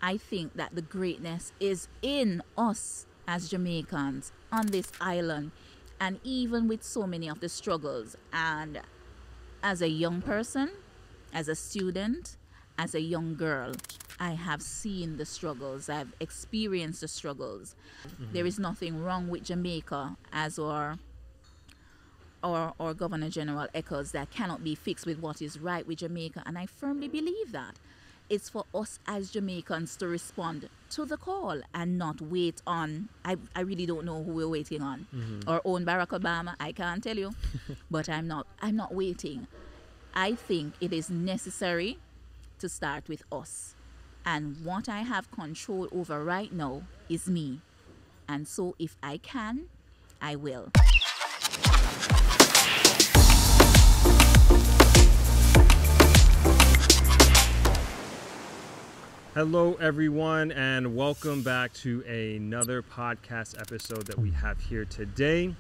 I think that the greatness is in us as Jamaicans on this island, and even with so many of the struggles. And as a young person, as a student, as a young girl, I have seen the struggles. I've experienced the struggles. There is nothing wrong with Jamaica, as our Governor General echoes, that cannot be fixed with what is right with Jamaica. And I firmly believe that. It's for us as Jamaicans to respond to the call and not wait on, I really don't know who we're waiting on. Our own Barack Obama, I can't tell you. But I'm not waiting. I think it is necessary to start with us. And what I have control over right now is me. And so if I can, I will. Hello, everyone, and welcome back to another podcast episode that we have here today.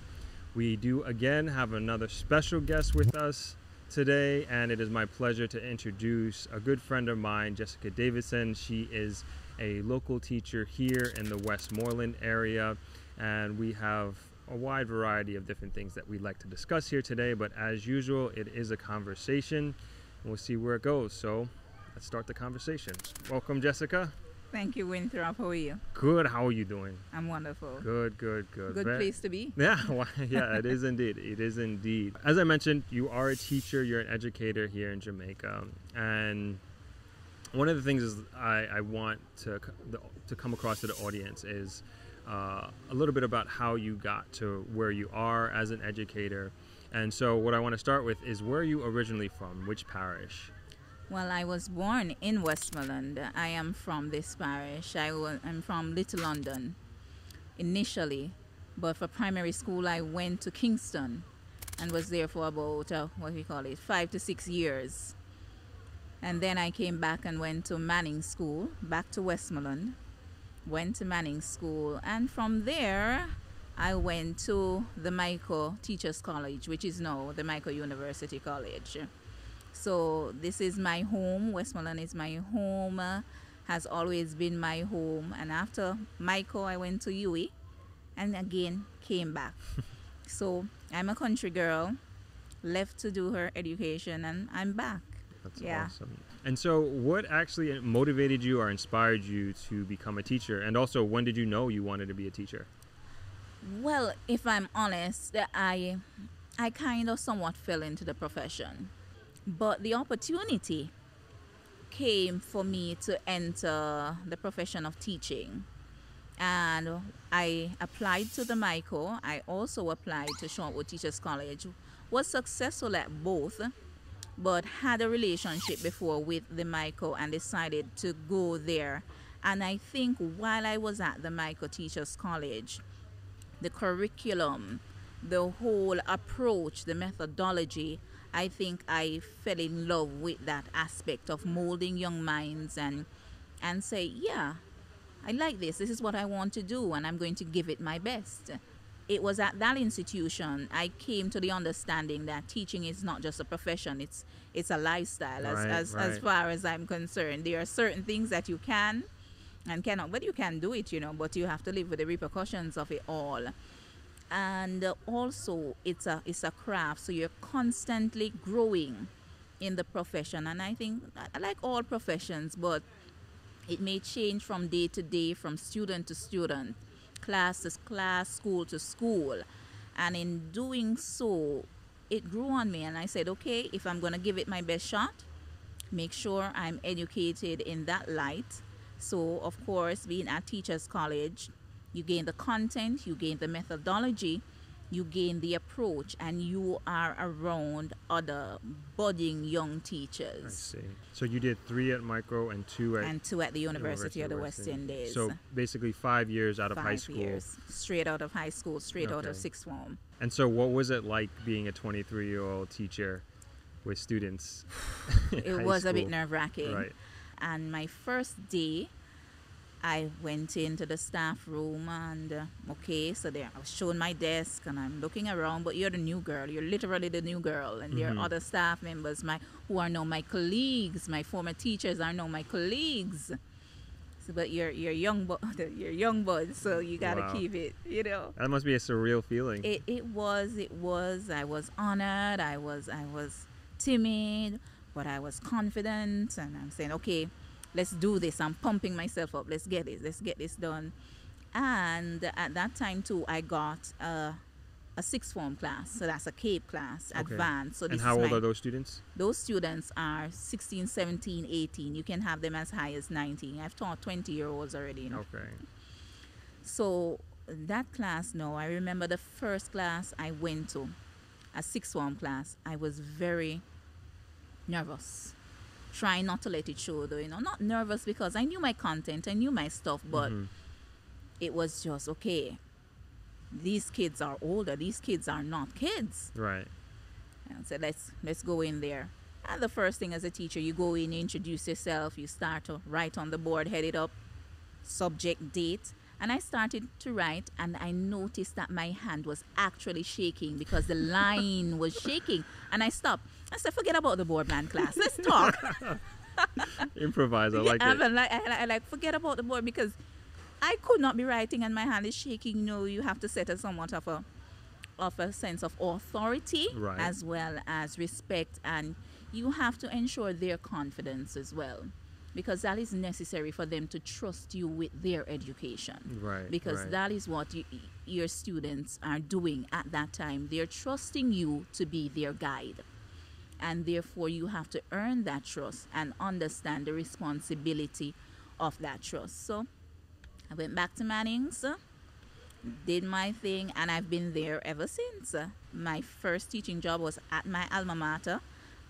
We do again have another special guest with us today, and it is my pleasure to introduce a good friend of mine, Jessica Davidson. She is a local teacher here in the Westmoreland area, and we have a wide variety of different things that we'd like to discuss here today. But as usual, it is a conversation, and we'll see where it goes. So let's start the conversation. Welcome, Jessica. Thank you, Throp. How are you? Good. How are you doing? I'm wonderful. Good. Good place to be. Yeah, yeah, it is indeed. It is indeed. As I mentioned, you are a teacher. You're an educator here in Jamaica. And one of the things is I want to come across to the audience is a little bit about how you got to where you are as an educator. And so what I want to start with is, where are you originally from? Which parish? Well, I was born in Westmoreland. I am from this parish. I'm from Little London initially, but for primary school I went to Kingston and was there for about 5 to 6 years. And then I came back and went to Manning School, back to Westmoreland, went to Manning School, and from there I went to the Michael Teachers College, which is now the Michael University College. So this is my home. Westmoreland is my home, has always been my home. And after Michael, I went to UWI and again came back. So I'm a country girl, left to do her education, and I'm back. That's awesome. And so what actually motivated you or inspired you to become a teacher? And also, when did you know you wanted to be a teacher? Well, if I'm honest, I kind of somewhat fell into the profession. But the opportunity came for me to enter the profession of teaching. And I applied to the MICO. I also applied to Shortwood Teachers College. Was successful at both, but had a relationship before with the MICO and decided to go there. And I think while I was at the MICO Teachers College, the curriculum, the whole approach, the methodology, I think I fell in love with that aspect of molding young minds and say, yeah, I like this. This is what I want to do, and I'm going to give it my best. It was at that institution I came to the understanding that teaching is not just a profession, it's a lifestyle. As far as I'm concerned. There are certain things that you can and cannot, but you can do it, but you have to live with the repercussions of it all. And also it's a craft, so you're constantly growing in the profession. And I think, like all professions, but it may change from day to day, from student to student, class to class, school to school. And in doing so, it grew on me, and I said, okay, if I'm going to give it my best shot, make sure I'm educated in that light. So of course, being at Teachers College, you gain the content, you gain the methodology, you gain the approach, and you are around other budding young teachers. I see. So you did 3 at Micro and 2 at the University of the West Indies. So basically 5 years out of high 5 school. years, straight out of high school, straight out of sixth form. And so what was it like being a 23-year-old teacher with students? It was a bit nerve-wracking. Right. And my first day, I went into the staff room and so there I was showing my desk and I'm looking around, but you're the new girl. You're literally the new girl, and there are other staff members who are now my colleagues. My former teachers are now my colleagues. So, but you're young, you're young bud, so you gotta Wow. keep it. You know. That must be a surreal feeling. It was. I was honored. I was timid, but I was confident, and I'm saying, okay, let's do this. I'm pumping myself up. Let's get it. Let's get this done. And at that time too, I got a sixth form class, so that's a CAPE class, Okay. advanced. So And this how is old my are those students? those students are 16, 17, 18. You can have them as high as 19. I've taught 20-year-olds already, you know. Okay. So that class, no, I remember the first class I went to, a sixth form class. I was very nervous, trying not to let it show though, you know. Not nervous because I knew my content, I knew my stuff, but Mhm. it was just, okay, these kids are older, these kids are not kids. Right. And I said, let's go in there. And the first thing as a teacher, you go in, you introduce yourself, you start to write on the board, head it up, subject, date. And I started to write, and I noticed that my hand was actually shaking because the line was shaking. And I stopped. I said, forget about the board, man, class. Let's talk. Improvise. I like I, it. I like, forget about the board because I could not be writing and my hand is shaking. No, you have to set a somewhat of a sense of authority, Right. as well as respect, and you have to ensure their confidence as well, because that is necessary for them to trust you with their education. Right. Because right. that is what your students are doing at that time. They're trusting you to be their guide, and therefore you have to earn that trust and understand the responsibility of that trust. So I went back to Manning's, did my thing, and I've been there ever since. My first teaching job was at my alma mater,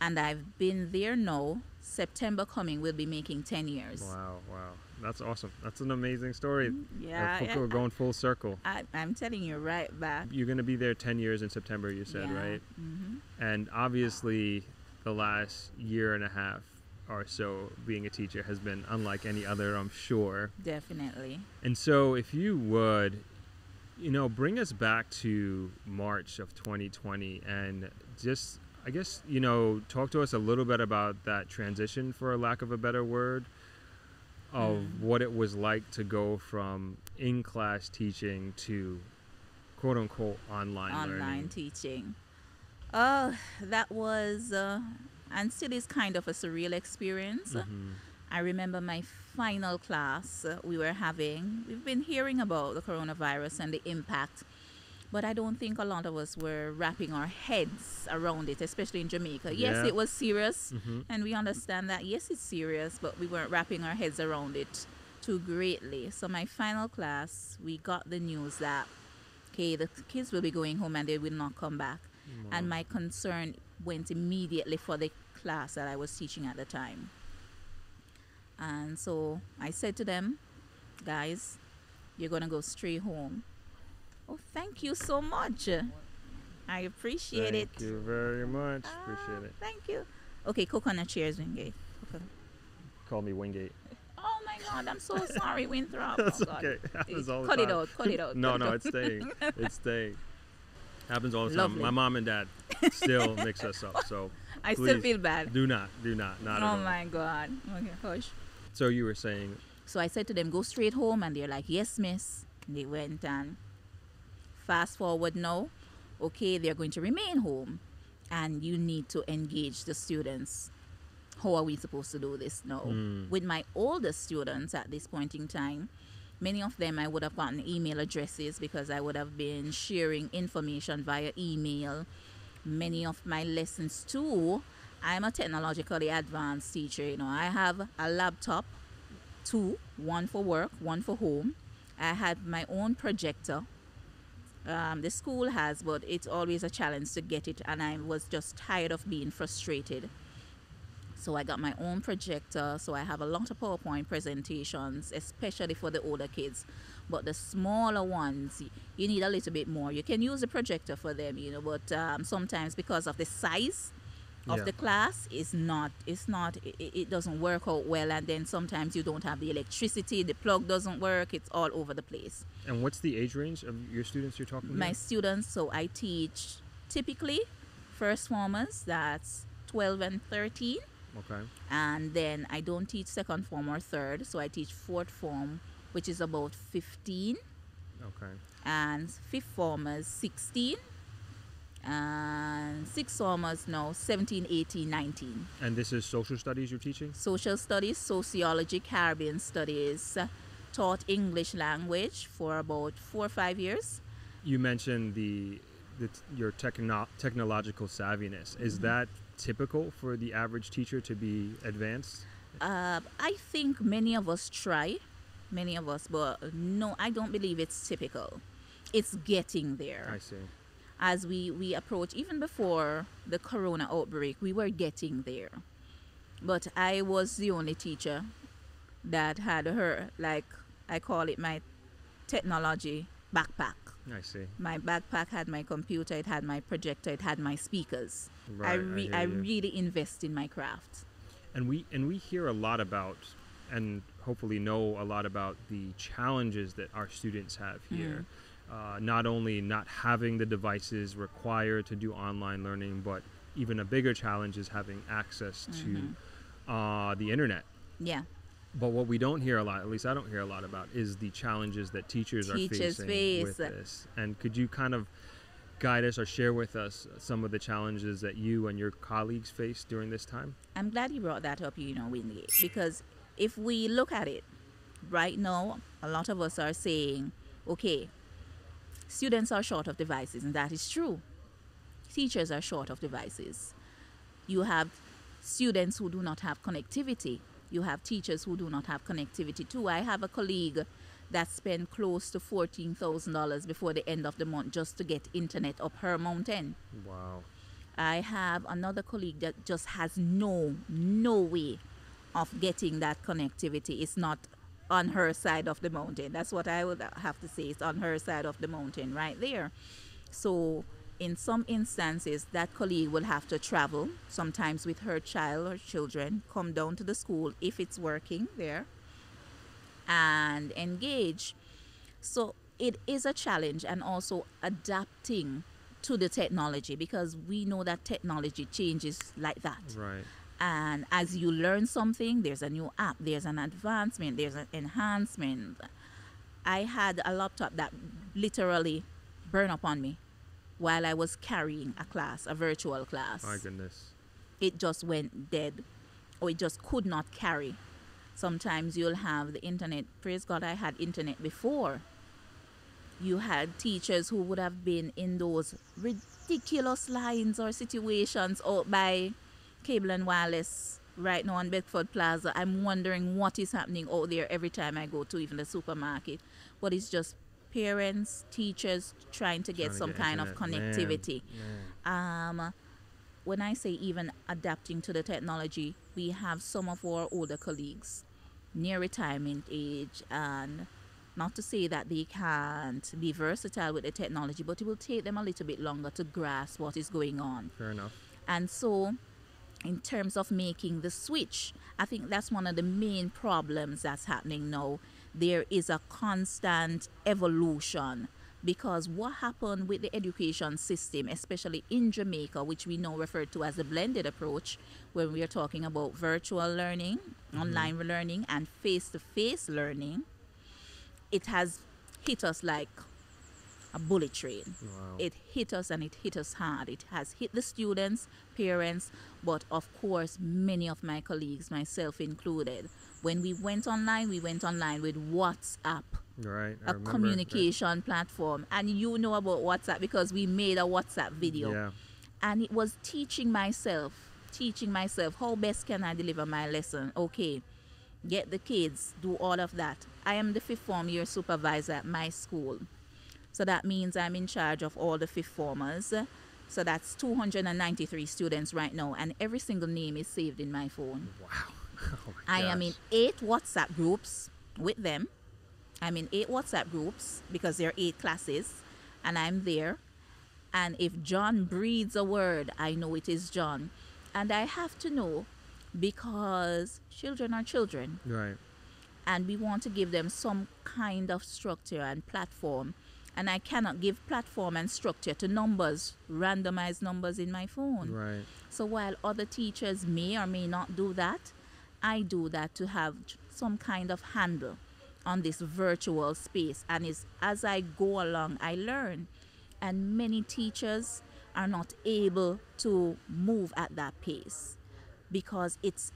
and I've been there now. September coming, we'll be making 10 years. Wow. Wow. That's awesome. That's an amazing story. Yeah, We're going full circle. I'm telling you right back. You're going to be there 10 years in September, you said, Yeah. right? Hmm. And obviously, the last year and a half or so being a teacher has been unlike any other, I'm sure. Definitely. And so, if you would, bring us back to March of 2020 and just, I guess, talk to us a little bit about that transition, for a lack of a better word, of what it was like to go from in-class teaching to quote-unquote online learning. Teaching. That was and still is kind of a surreal experience. Mhm. I remember my final class we've been hearing about the coronavirus and the impact, but I don't think a lot of us were wrapping our heads around it, especially in Jamaica. Yes, Yeah. it was serious, Mhm. and we understand that. Yes, it's serious, but we weren't wrapping our heads around it too greatly. So my final class, we got the news that, okay, the kids will be going home and they will not come back. And my concern went immediately for the class that I was teaching at the time. And so I said to them, guys, you're going to go straight home. Oh, thank you so much. I appreciate it. Thank you very much. Appreciate it. Thank you. Okay, coconut chairs, Wingate. Okay. Call me Wingate. Oh my God, I'm so sorry, Winthrop. That's Oh, God. okay. Happens all the Cut time. it out, cut it out. No, cut it no, out. it's staying. It's staying. Happens all the Lovely. time. My mom and dad still mix us up. So I still please, feel bad. do not, not at Oh all. my God. Okay, hush. So you were saying, So I said to them, go straight home. And they're like, yes, miss. And they went, and fast forward now, okay, they're going to remain home. And you need to engage the students. How are we supposed to do this now? With my older students at this point in time, many of them I would have gotten email addresses because I would have been sharing information via email. Many of my lessons too, I'm a technologically advanced teacher. I have a laptop, two, one for work, one for home. I had my own projector. The school has, but it's always a challenge to get it, and I was just tired of being frustrated. So I got my own projector, so I have a lot of PowerPoint presentations, especially for the older kids. But the smaller ones, you need a little bit more. You can use a projector for them, but sometimes because of the size of Yeah. the class, it doesn't work out well, and then sometimes you don't have the electricity, the plug doesn't work, it's all over the place. and what's the age range of your students you're talking My about? students, so I teach typically first formers, that's 12 and 13. Okay. And then I don't teach second form or third, so I teach fourth form, which is about 15, Okay. and fifth formers 16, and sixth formers now 17, 18, 19. And this is social studies you're teaching? Social studies, sociology, Caribbean studies, taught English language for about 4 or 5 years. You mentioned your technological savviness. Is that typical for the average teacher to be advanced? I think many of us try, many of us, but no, I don't believe it's typical. It's getting there. I see. As we approach, even before the corona outbreak, we were getting there. But I was the only teacher that had her, like I call it, my technology backpack. I see. My backpack had my computer, it had my projector, it had my speakers. Right. I really invest in my craft. And we hear a lot about, and hopefully know a lot about, the challenges that our students have here. Not only not having the devices required to do online learning, but even a bigger challenge is having access to the internet. Yeah. But what we don't hear a lot, at least I don't hear a lot about, is the challenges that teachers are facing with this. And could you kind of guide us or share with us some of the challenges that you and your colleagues face during this time? I'm glad you brought that up, Wingate, because if we look at it right now, a lot of us are saying, okay, students are short of devices, and that is true. Teachers are short of devices. You have students who do not have connectivity. You have teachers who do not have connectivity too. I have a colleague that spent close to $14,000 before the end of the month just to get internet up her mountain. Wow. I have another colleague that just has no way of getting that connectivity. It's not on her side of the mountain. That's what I would have to say. It's on her side of the mountain right there. So in some instances, that colleague will have to travel, sometimes with her child or children, come down to the school if it's working there, and engage. So it is a challenge, and also adapting to the technology, because we know that technology changes like that. Right. And as you learn something, there's a new app, there's an advancement, there's an enhancement. I had a laptop that literally burned up on me while I was carrying a class, a virtual class. My goodness. It just went dead, or it just could not carry. Sometimes you'll have the internet. Praise God, I had internet before. You had teachers who would have been in those ridiculous lines or situations out by Cable and Wireless right now on Bedford Plaza. I'm wondering what is happening out there every time I go to even the supermarket. But it's just parents, teachers trying to get some kind of connectivity. Man. When I say even adapting to the technology, we have some of our older colleagues near retirement age, and not to say that they can't be versatile with the technology, but it will take them a little bit longer to grasp what is going on. Fair enough. And so in terms of making the switch, I think that's one of the main problems that's happening now. There is a constant evolution, because what happened with the education system, especially in Jamaica, which we now refer to as a blended approach, when we are talking about virtual learning, online learning, and face-to-face learning, it has hit us like a bullet train. Wow. It hit us, and it hit us hard. It has hit the students, parents, but of course many of my colleagues, myself included. When we went online with WhatsApp, right? a communication platform. And you know about WhatsApp because we made a WhatsApp video. Yeah. And it was teaching myself how best can I deliver my lesson. Okay, get the kids, do all of that. I am the fifth form year supervisor at my school. So that means I'm in charge of all the fifth formers. So that's 293 students right now, and every single name is saved in my phone. Wow. Oh my I gosh. am in 8 WhatsApp groups with them. I'm in 8 WhatsApp groups because there are 8 classes, and I'm there. And if John breathes a word, I know it is John. And I have to know, because children are children. Right. And we want to give them some kind of structure and platform. And I cannot give platform and structure to numbers, randomized numbers in my phone. Right. So while other teachers may or may not do that, I do that to have some kind of handle on this virtual space. And as I go along, I learn. And many teachers are not able to move at that pace because it's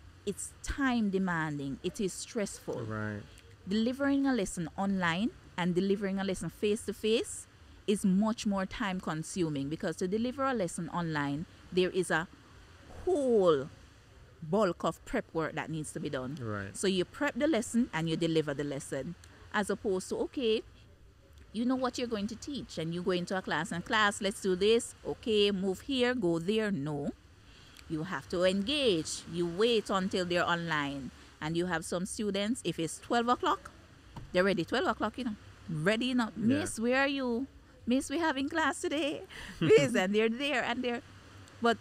time demanding, it is stressful. Right. Delivering a lesson online and delivering a lesson face to face is much more time consuming, because to deliver a lesson online, there is a whole bulk of prep work that needs to be done. Right. So you prep the lesson and you deliver the lesson, as opposed to, okay, you know what you're going to teach and you go into a class and class, let's do this, okay, move here, go there. No, you have to engage. You wait until they're online. And you have some students, if it's 12 o'clock, they're ready 12 o'clock, ready, Miss, where are you? Miss, we having class today. Miss, and they're there and they're, but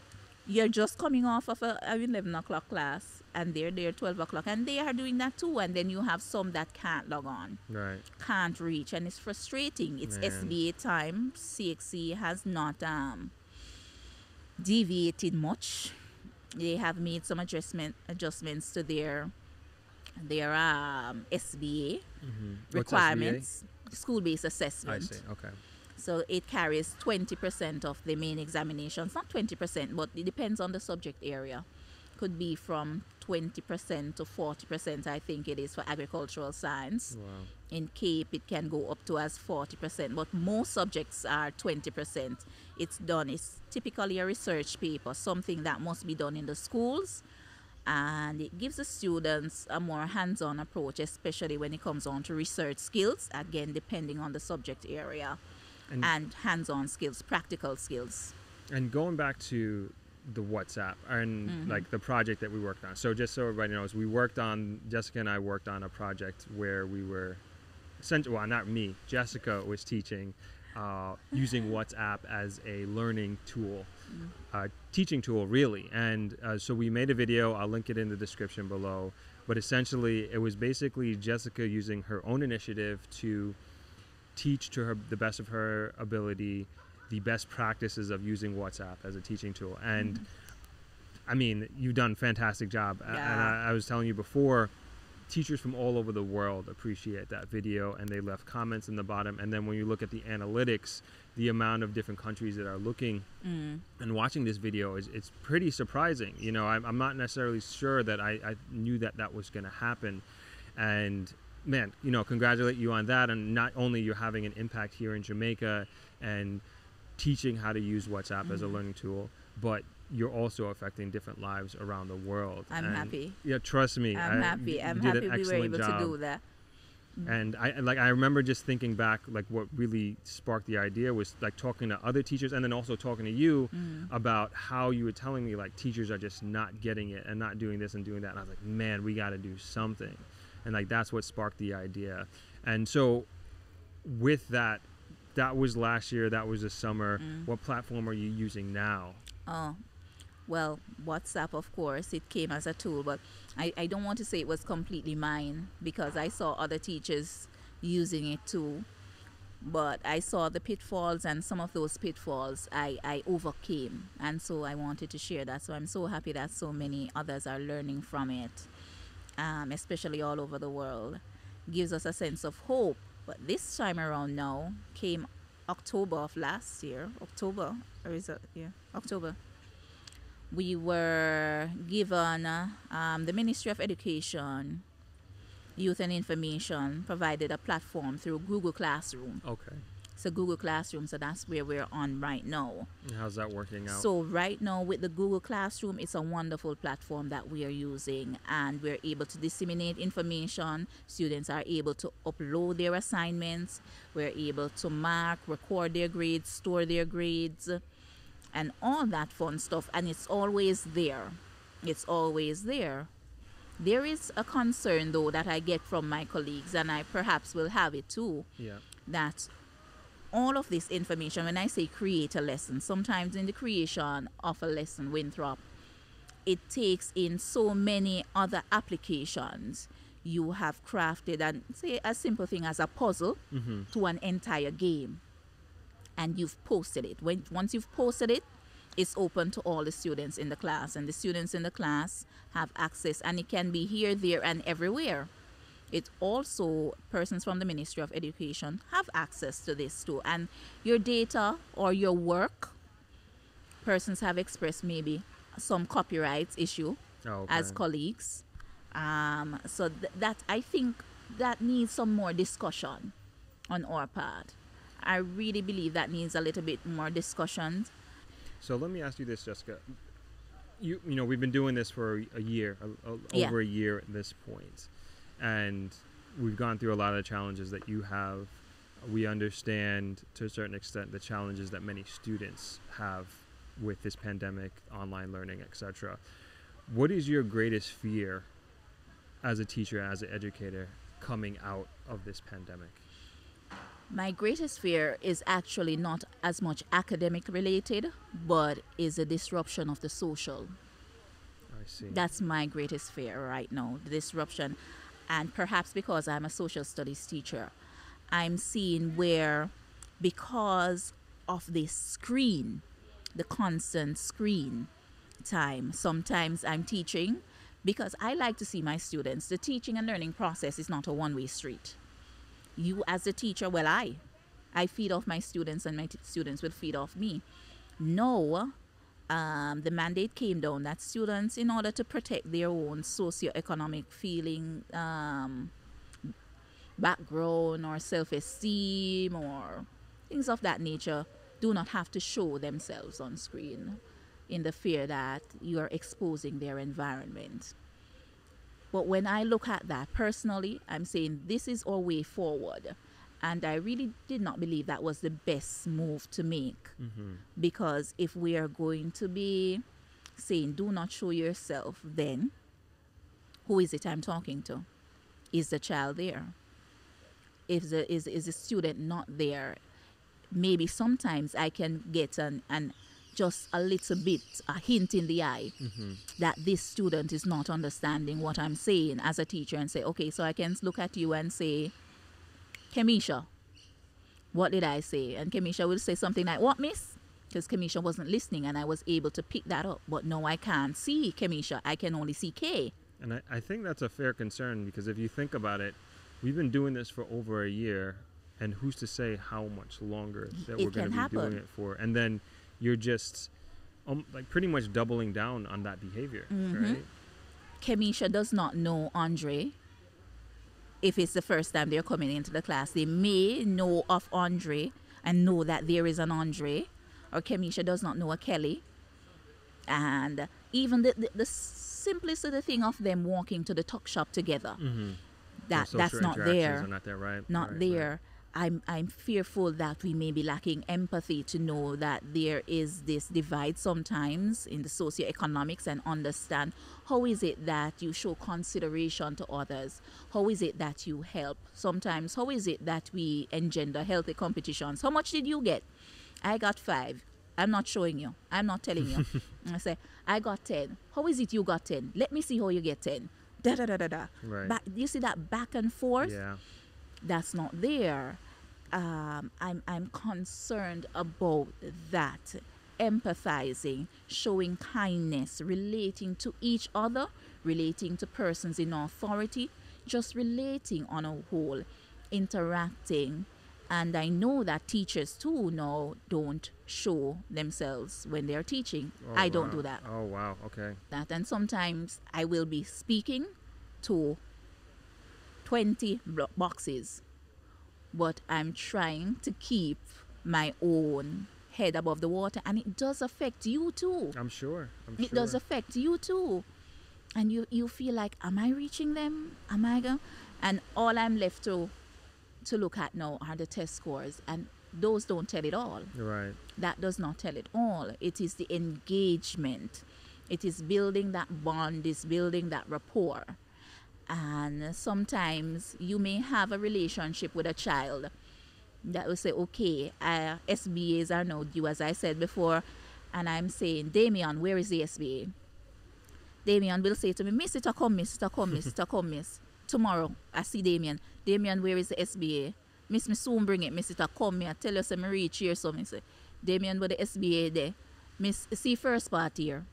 you're just coming off of a 11 o'clock class and they're there 12 o'clock and they are doing that too. And then you have some that can't log on, Right. can't reach, and it's frustrating. It's Man. SBA time. CXC has not deviated much. They have made some adjustments to their SBA requirements, school-based I assessment. see. Okay. So it carries 20% of the main examinations. Not 20%, but it depends on the subject area. Could be from 20% to 40%, I think it is, for agricultural science. Wow. In CAPE, it can go up to as 40%, but most subjects are 20%. It's typically a research paper, something that must be done in the schools, and it gives the students a more hands-on approach, especially when it comes on to research skills, again, depending on the subject area, and hands-on skills, practical skills. And going back to the WhatsApp and like the project that we worked on. So just so everybody knows, Jessica and I worked on a project where we were well, not me, Jessica was teaching using WhatsApp as a learning tool, teaching tool really. And so we made a video, I'll link it in the description below, but essentially it was basically Jessica using her own initiative to teach to the best of her ability the best practices of using WhatsApp as a teaching tool. And I mean, you've done a fantastic job. Yeah. And I was telling you before, teachers from all over the world appreciate that video and they left comments in the bottom. And then when you look at the analytics, the amount of different countries that are looking and watching this video it's pretty surprising. I'm not necessarily sure that I knew that was going to happen. And man, congratulate you on that. And not only you're having an impact here in Jamaica and teaching how to use WhatsApp as a learning tool, but you're also affecting different lives around the world. I'm happy. Yeah, trust me. I'm happy we were able to do that. And I remember just thinking back, like what really sparked the idea was like talking to other teachers and then also talking to you about how you were telling me like teachers are just not getting it and not doing this and doing that. And I was like, man, we got to do something. And like that's what sparked the idea. And so with that was last year, that was the summer. What platform are you using now? Oh, well, WhatsApp, of course, it came as a tool, but I don't want to say it was completely mine because I saw other teachers using it too. But I saw the pitfalls, and some of those pitfalls I overcame. And so I wanted to share that. So I'm so happy that so many others are learning from it, especially all over the world. Gives us a sense of hope. But this time around now came October of last year. October. We were given the Ministry of Education, Youth and Information provided a platform through Google Classroom. Okay. So Google Classroom, so that's where we're on right now. And how's that working out? So right now with the Google Classroom, it's a wonderful platform that we are using, and we're able to disseminate information. Students are able to upload their assignments. We're able to mark, record their grades, store their grades, and all that fun stuff. And it's always there. It's always there. There is a concern though that I get from my colleagues, and I perhaps will have it too, that all of this information, when I say create a lesson, sometimes in the creation of a lesson, Winthrop, it takes in so many other applications. You have crafted, and say a simple thing as a puzzle to an entire game. and you've posted it. Once you've posted it, it's open to all the students in the class, and the students in the class have access, and it can be here, there, and everywhere. It also, persons from the Ministry of Education have access to this too. And your data or your work, persons have expressed maybe some copyright issue as colleagues. So that I think that needs some more discussion on our part. I really believe that needs a little bit more discussion. So let me ask you this, Jessica. You know, we've been doing this for a year, over a year at this point. And we've gone through a lot of the challenges that you have. We understand to a certain extent the challenges that many students have with this pandemic, online learning, etc. What is your greatest fear as a teacher, as an educator, coming out of this pandemic? My greatest fear is actually not as much academic related, but is a disruption of the social. I see. That's my greatest fear right now, the disruption. And perhaps because I'm a social studies teacher, I'm seeing where, because of this screen, the constant screen time, sometimes I'm teaching because I like to see my students. The teaching and learning process is not a one-way street. You as a teacher, well, I feed off my students, and my students will feed off me. No, the mandate came down that students, in order to protect their own socioeconomic feeling, background or self-esteem or things of that nature, do not have to show themselves on screen in the fear that you are exposing their environment. But when I look at that personally, I'm saying this is our way forward. And I really did not believe that was the best move to make. Mm-hmm. Because if we are going to be saying, do not show yourself, then who is it I'm talking to? Is the child there? Is the student not there? Maybe sometimes I can get an just a little bit, a hint in the eye, mm-hmm. that this student is not understanding what I'm saying as a teacher, and say, okay, so I can look at you and say, Kemisha, what did I say? And Kemisha will say something like, what, miss? Because Kemisha wasn't listening, and I was able to pick that up. But no, I can't see Kemisha. I can only see K. And I think that's a fair concern, because if you think about it, we've been doing this for over a year, and who's to say how much longer that we're going to be doing it for? And then you're just like pretty much doubling down on that behavior, mm-hmm. right? Kemisha does not know Andre. If it's the first time they're coming into the class, they may know of Andre and know that there is an Andre, or Kemisha does not know a Kelly. And even the simplest of the thing of them walking to the tuck shop together, mm-hmm. that's not there. Not there, right? Not right, there. Right. I'm fearful that we may be lacking empathy to know that there is this divide sometimes in the socioeconomics, and understand how is it that you show consideration to others? How is it that you help? Sometimes, how is it that we engender healthy competitions? How much did you get? I got 5. I'm not showing you. I'm not telling you. I say, I got 10. How is it you got 10? Let me see how you get 10. Da da da da da. Right. You see that back and forth? Yeah. That's not there. I'm concerned about that. Empathizing, showing kindness, relating to each other, relating to persons in authority, just relating on a whole, interacting. And I know that teachers too now don't show themselves when they're teaching. I don't do that. Oh, wow. Okay. And sometimes I will be speaking to 20 boxes, but I'm trying to keep my own head above the water, and it does affect you too. I'm sure. It does affect you too. And you feel like, am I reaching them? Am I going? And all I'm left to look at now are the test scores, and those don't tell it all. Right. That does not tell it all. It is the engagement. It is building that bond, is building that rapport. And sometimes you may have a relationship with a child that will say, okay, SBAs are now due, as I said before, and I'm saying, Damien, where is the SBA? Damien will say to me, miss, it a come, miss, it a come, miss, it a come, miss. Tomorrow, I see Damien. Damien, where is the SBA? Miss me soon bring it. Miss it a come me. I tell you say me reach here. So me say, Damien with the SBA there. Miss see first part here.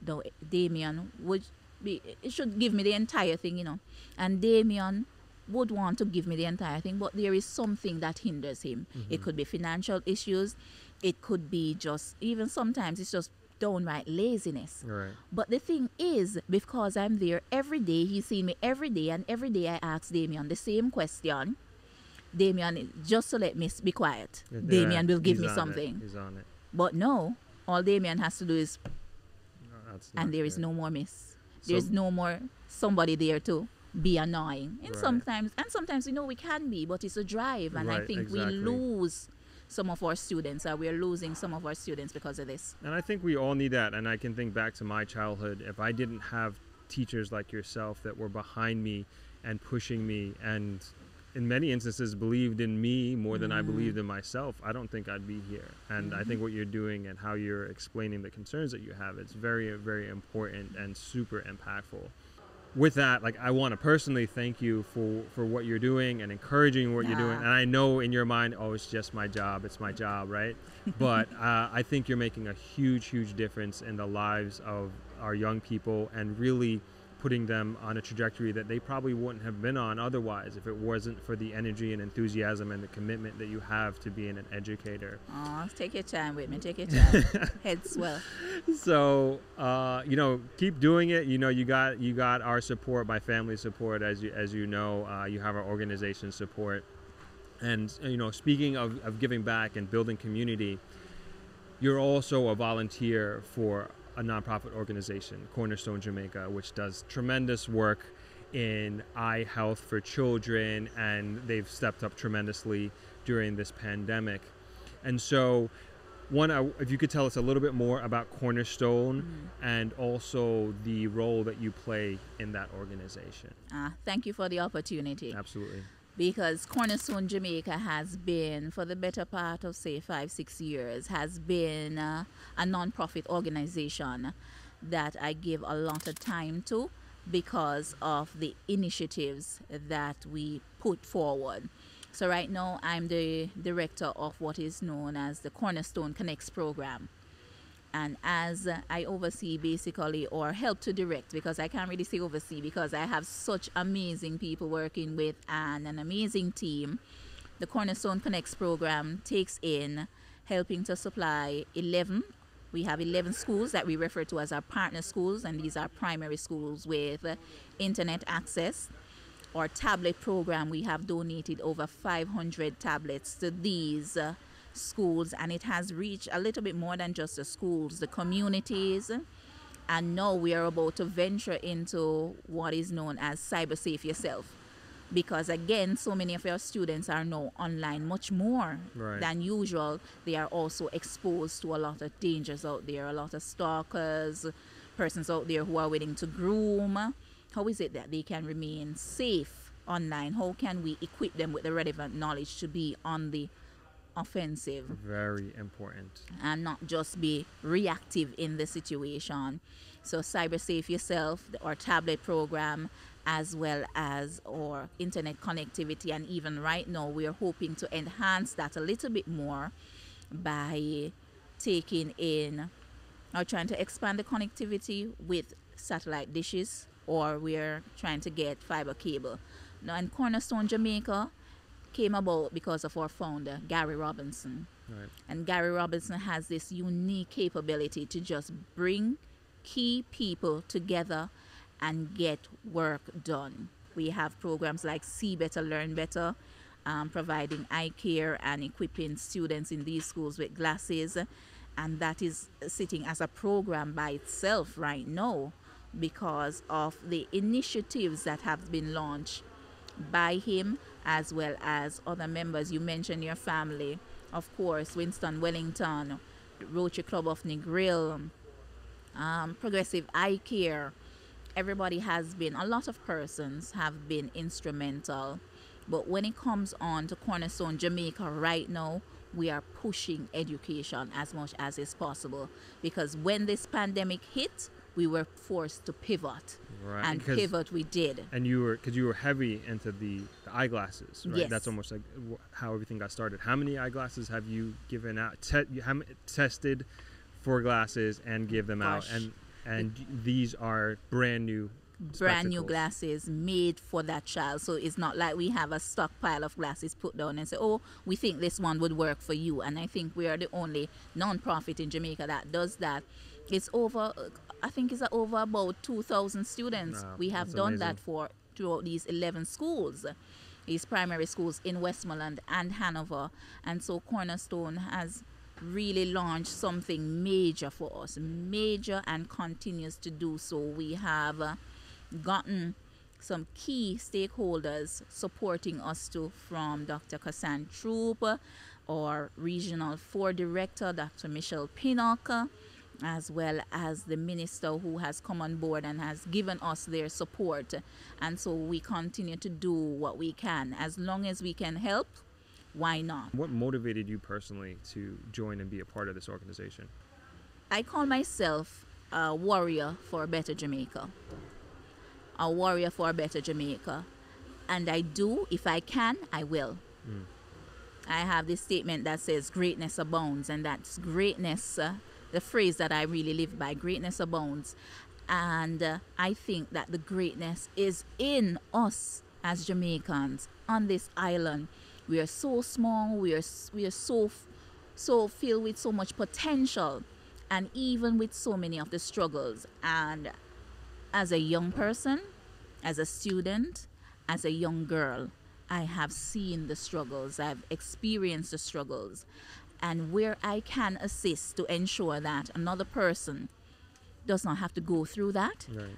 No, Damien would be, it should give me the entire thing, you know. And Damien would want to give me the entire thing, but there is something that hinders him. It could be financial issues. It could be just, even sometimes it's just downright laziness. Right. But the thing is, because I'm there every day, he's seen me every day, and every day I ask Damien the same question. Damien, just to let me be quiet, Yeah, Damien will give he's me on something. It. He's on it. But no, all Damien has to do is, No, that's not and there is good. no more miss. So- There's no more somebody there to be annoying. And Right. sometimes we know we can be, but it's a drive, and I Right, think exactly. we lose some of our students, or we're losing some of our students because of this. And I think we all need that. And I can think back to my childhood. If I didn't have teachers like yourself that were behind me and pushing me, and in many instances believed in me more than I believed in myself, I don't think I'd be here. And I think what you're doing and how you're explaining the concerns that you have, it's very, very important and super impactful. With that, like, I want to personally thank you for what you're doing and encouraging what you're doing. Yeah. And I know in your mind, oh, it's just my job, it's my job, right? But I think you're making a huge, huge difference in the lives of our young people, and really putting them on a trajectory that they probably wouldn't have been on otherwise if it wasn't for the energy and enthusiasm and the commitment that you have to being an educator. Oh, take your time with me. Take your time. Head swell. So you know, keep doing it. You know, you got our support, my family's support, as you know. You have our organization support. And you know, speaking of giving back and building community, you're also a volunteer for a nonprofit organization, Cornerstone Jamaica, which does tremendous work in eye health for children, and they've stepped up tremendously during this pandemic. And so, if you could tell us a little bit more about Cornerstone and also the role that you play in that organization. Thank you for the opportunity. Absolutely. Because Cornerstone Jamaica has been, for the better part of, say, 5-6 years, has been a non-profit organization that I give a lot of time to because of the initiatives that we put forward. So right now, I'm the director of what is known as the Cornerstone Connects program. And as I oversee basically, or help to direct, because I can't really say oversee because I have such amazing people working with and an amazing team, the Cornerstone Connects program takes in helping to supply 11. We have 11 schools that we refer to as our partner schools, and these are primary schools with internet access. Our tablet program, we have donated over 500 tablets to these schools, and it has reached a little bit more than just the schools, the communities, and now we are about to venture into what is known as cyber safe yourself, because again, so many of our students are now online much more than usual. They are also exposed to a lot of dangers out there, a lot of stalkers, persons out there who are willing to groom. How is it that they can remain safe online? How can we equip them with the relevant knowledge to be on the offensive? Very important. And not just be reactive in the situation. So cyber safe yourself, our tablet program, as well as our internet connectivity, and even right now we are hoping to enhance that a little bit more by taking in or trying to expand the connectivity with satellite dishes, or we're trying to get fiber cable. Now, in Cornerstone Jamaica came about because of our founder, Gary Robinson. Right. And Gary Robinson has this unique capability to just bring key people together and get work done. We have programs like See Better, Learn Better, providing eye care and equipping students in these schools with glasses. And that is sitting as a program by itself right now because of the initiatives that have been launched by him as well as other members. You mentioned your family, of course, Winston Wellington, Rotary Club of Negril, Progressive Eye Care. Everybody has been, a lot of persons have been instrumental. But when it comes on to Cornerstone Jamaica right now, we are pushing education as much as is possible, because when this pandemic hit, we were forced to pivot. Right. and pivot we did. And you were heavy into the eyeglasses, right? Yes. That's almost like how everything got started. How many eyeglasses have you given out, tested for glasses and give them out? And these are brand new Glasses made for that child. So it's not like we have a stockpile of glasses put down and say, oh, we think this one would work for you. And I think we are the only non-profit in Jamaica that does that. It's over, I think it's over about 2,000 students. Wow, we have that's done amazing. that throughout these 11 schools, these primary schools in Westmoreland and Hanover. And so Cornerstone has really launched something major for us, major, and continues to do so. We have gotten some key stakeholders supporting us too, from Dr. Kassan Throp, our Regional 4 Director, Dr. Michelle Pinnock, as well as the minister who has come on board and has given us their support. And so we continue to do what we can. As long as we can help, why not? What motivated you personally to join and be a part of this organization? I call myself a warrior for a better Jamaica. A warrior for a better Jamaica. And I do, if I can, I will. I have this statement that says greatness abounds, and that's greatness, the phrase that I really live by, greatness abounds. And I think that the greatness is in us as Jamaicans on this island. We are so small, we are so filled with so much potential, and even with so many of the struggles. And as a young person, as a student, as a young girl, I have seen the struggles, I've experienced the struggles, and where I can assist to ensure that another person does not have to go through that, Right.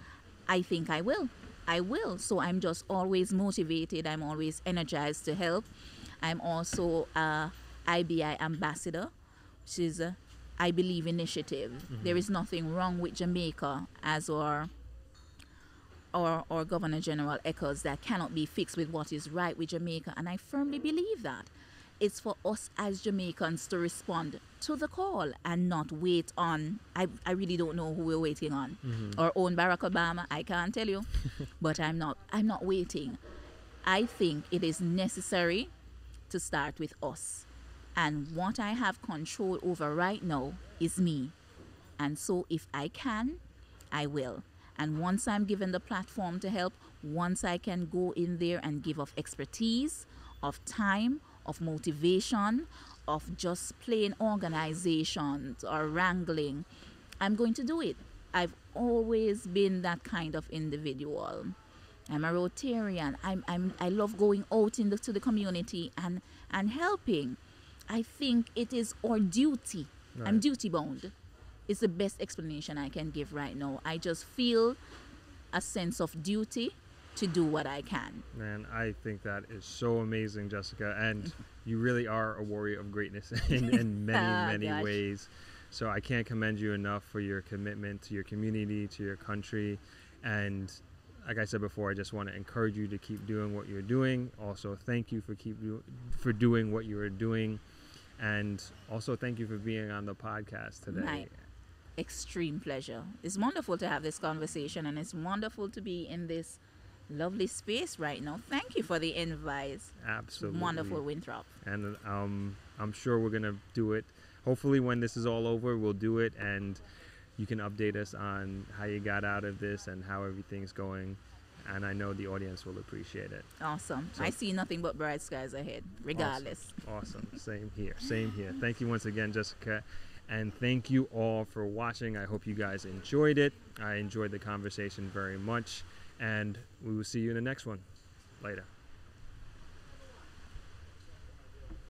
I think I will. I will. So I'm just always motivated, I'm always energized to help. I'm also a IBI ambassador, which is I Believe initiative. There is nothing wrong with Jamaica, as our Governor General echoes, that cannot be fixed with what is right with Jamaica. And I firmly believe that. It's for us as Jamaicans to respond to the call and not wait on, I really don't know who we're waiting on. Our own Barack Obama, I can't tell you. But I'm not waiting. I think it is necessary to start with us. And what I have control over right now is me. And so if I can, I will. And once I'm given the platform to help, once I can go in there and give of expertise, of time, of motivation, of just plain organization or wrangling, I'm going to do it. I've always been that kind of individual. I'm a Rotarian. I love going out into the community and helping. I think it is our duty. Right. I'm duty bound. It's the best explanation I can give right now. I just feel a sense of duty to do what I can. Man, I think that is so amazing, Jessica. And you really are a warrior of greatness in many Gosh. ways. So I can't commend you enough for your commitment to your community, to your country. And like I said before, I just want to encourage you to keep doing what you're doing. Also, thank you for doing what you are doing. And also thank you for being on the podcast today. My extreme pleasure. It's wonderful to have this conversation, and it's wonderful to be in this lovely space right now. Thank you for the invite. Absolutely. Wonderful, Winthrop. And I'm sure we're going to do it. Hopefully when this is all over, we'll do it, and you can update us on how you got out of this and how everything's going. And I know the audience will appreciate it. Awesome. So- I see nothing but bright skies ahead, regardless. Awesome. Same here. Thank you once again, Jessica. And thank you all for watching. I hope you guys enjoyed it. I enjoyed the conversation very much. And we will see you in the next one. Later.